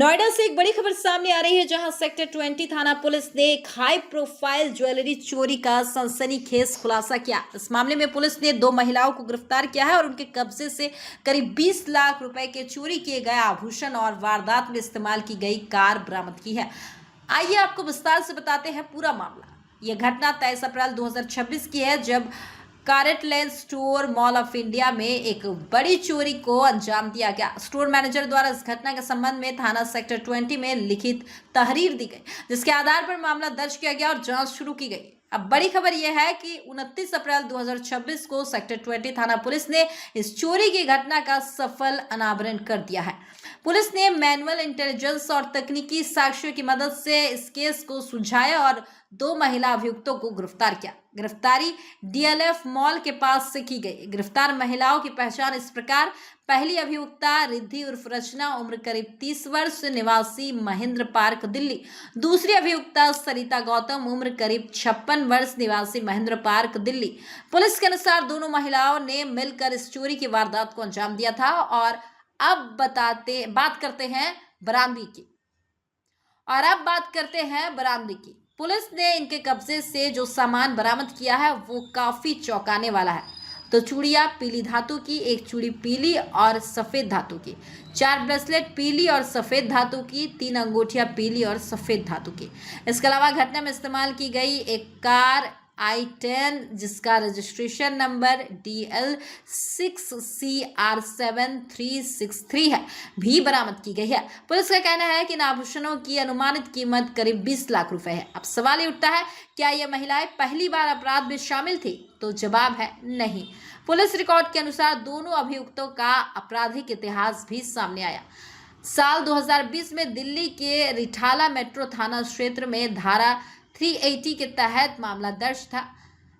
नोएडा से एक बड़ी खबर सामने आ रही है, जहां सेक्टर 20 थाना पुलिस ने एक हाई प्रोफाइल ज्वेलरी चोरी का सनसनीखेज खुलासा किया। इस मामले में पुलिस ने 2 महिलाओं को गिरफ्तार किया है और उनके कब्जे से करीब 20 लाख रुपए के चोरी किए गए आभूषण और वारदात में इस्तेमाल की गई कार बरामद की है। आइए आपको विस्तार से बताते हैं पूरा मामला। यह घटना 23 अप्रैल 2026 की है, जब carrot lane store mall of India में एक बड़ी चोरी को अंजाम दिया गया। स्टोर मैनेजर द्वारा इस घटना के संबंध में थाना सेक्टर 20 में लिखित तहरीर दी गई, जिसके आधार पर मामला दर्ज किया गया और जांच शुरू की गई। अब बड़ी खबर यह है कि 29 अप्रैल 2026 को सेक्टर 20 थाना पुलिस ने इस चोरी की घटना का सफल अनावरण कर दिया है। पुलिस ने मैनुअल इंटेलिजेंस और तकनीकी साक्ष्यों की मदद से इस केस को सुलझाया और 2 महिला अभियुक्तों को गिरफ्तार किया। गिरफ्तारी डीएलएफ मॉल के पास से की गई। गिरफ्तार महिलाओं की पहचान इस प्रकार: पहली अभियुक्ता रिद्धि उर्फ रचना, उम्र करीब 30 वर्ष, निवासी महेंद्र पार्क, दिल्ली। दूसरी अभियुक्ता सरिता गौतम, उम्र करीब 56 वर्ष, निवासी महेंद्र पार्क, दिल्ली। पुलिस के अनुसार दोनों महिलाओं ने मिलकर इस चोरी की वारदात को अंजाम दिया था। और अब बात करते हैं बरामदगी की। पुलिस ने इनके कब्जे से जो सामान बरामद किया है वो काफी चौंकाने वाला है। तो चूड़ियां पीली धातु की, एक चूड़ी पीली और सफेद धातु की, 4 ब्रेसलेट पीली और सफेद धातु की, 3 अंगूठियां पीली और सफेद धातु की। इसके अलावा घटना में इस्तेमाल की गई एक कार I10 जिसका रजिस्ट्रेशन नंबर DL6CR7363 है, भी बरामद की गई है। पुलिस का कहना है कि इन आभूषणों की अनुमानित कीमत करीब 20 लाख रुपए है। अब सवाल ये उठता है, क्या ये महिलाएं पहली बार अपराध में शामिल थी? तो जवाब है नहीं। पुलिस रिकॉर्ड के अनुसार दोनों अभियुक्तों का आपराधिक इतिहास भी सामने आया। साल 2020 में दिल्ली के रिठाला मेट्रो थाना क्षेत्र में धारा 380 के तहत मामला दर्ज था।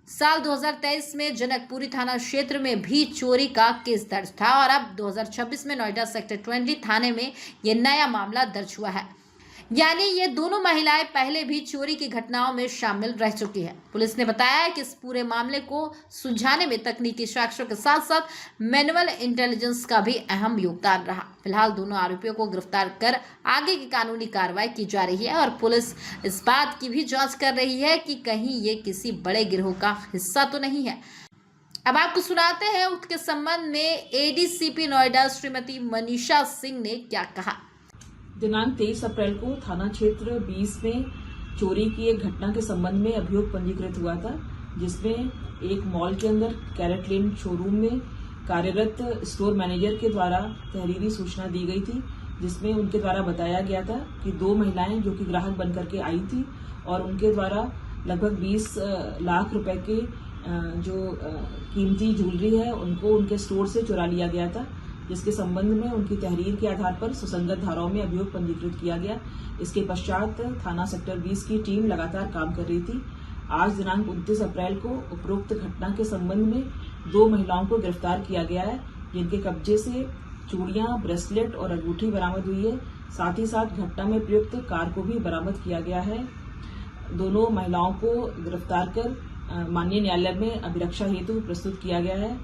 साल 2023 में जनकपुरी थाना क्षेत्र में भी चोरी का केस दर्ज था और अब 2026 में नोएडा सेक्टर 20 थाने में यह नया मामला दर्ज हुआ है। यानी ये दोनों महिलाएं पहले भी चोरी की घटनाओं में शामिल रह चुकी है। पुलिस ने बताया कि इस पूरे मामले को सुलझाने में तकनीकी साक्ष्यों के साथ साथ मैनुअल इंटेलिजेंस का भी अहम योगदान रहा। फिलहाल दोनों आरोपियों को गिरफ्तार कर आगे की कानूनी कार्रवाई की जा रही है और पुलिस इस बात की भी जांच कर रही है कि कहीं ये किसी बड़े गिरोह का हिस्सा तो नहीं है। अब आपको सुनाते हैं उसके संबंध में एडीसीपी नोएडा श्रीमती मनीषा सिंह ने क्या कहा। दिनांक 23 अप्रैल को थाना क्षेत्र 20 में चोरी की एक घटना के संबंध में अभियोग पंजीकृत हुआ था, जिसमें एक मॉल के अंदर कैरेट लेन शोरूम में कार्यरत स्टोर मैनेजर के द्वारा तहरीरी सूचना दी गई थी, जिसमें उनके द्वारा बताया गया था कि 2 महिलाएं जो कि ग्राहक बनकर के आई थी और उनके द्वारा लगभग 20 लाख रुपए के जो कीमती ज्वेलरी है उनको उनके स्टोर से चुरा लिया गया था, जिसके संबंध में उनकी तहरीर के आधार पर सुसंगत धाराओं में अभियोग पंजीकृत किया गया। इसके पश्चात थाना सेक्टर 20 की टीम लगातार काम कर रही थी। आज दिनांक 29 अप्रैल को उपरोक्त घटना के संबंध में 2 महिलाओं को गिरफ्तार किया गया है, जिनके कब्जे से चूड़ियां, ब्रेसलेट और अंगूठी बरामद हुई है। साथ ही साथ घटना में प्रयुक्त कार को भी बरामद किया गया है। दोनों महिलाओं को गिरफ्तार कर माननीय न्यायालय में अभिरक्षा हेतु प्रस्तुत किया गया है।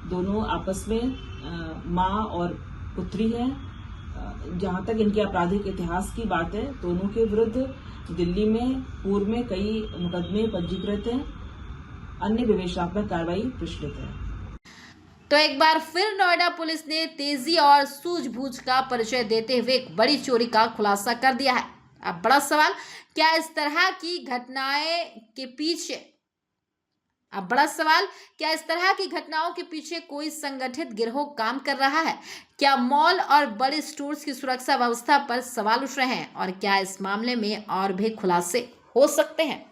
दोनों आपस में माँ और पुत्री हैं। जहां तक इनके आपराधिक इतिहास की बात है, दोनों के विरुद्ध दिल्ली में पूर्व में कई मुकदमे पंजीकृत हैं। अन्य विवेचनात्मक कार्रवाई प्रचलित है। तो एक बार फिर नोएडा पुलिस ने तेजी और सूझबूझ का परिचय देते हुए एक बड़ी चोरी का खुलासा कर दिया है। अब बड़ा सवाल, क्या इस तरह की घटनाओं के पीछे कोई संगठित गिरोह काम कर रहा है? क्या मॉल और बड़े स्टोर्स की सुरक्षा व्यवस्था पर सवाल उठ रहे हैं? और क्या इस मामले में और भी खुलासे हो सकते हैं?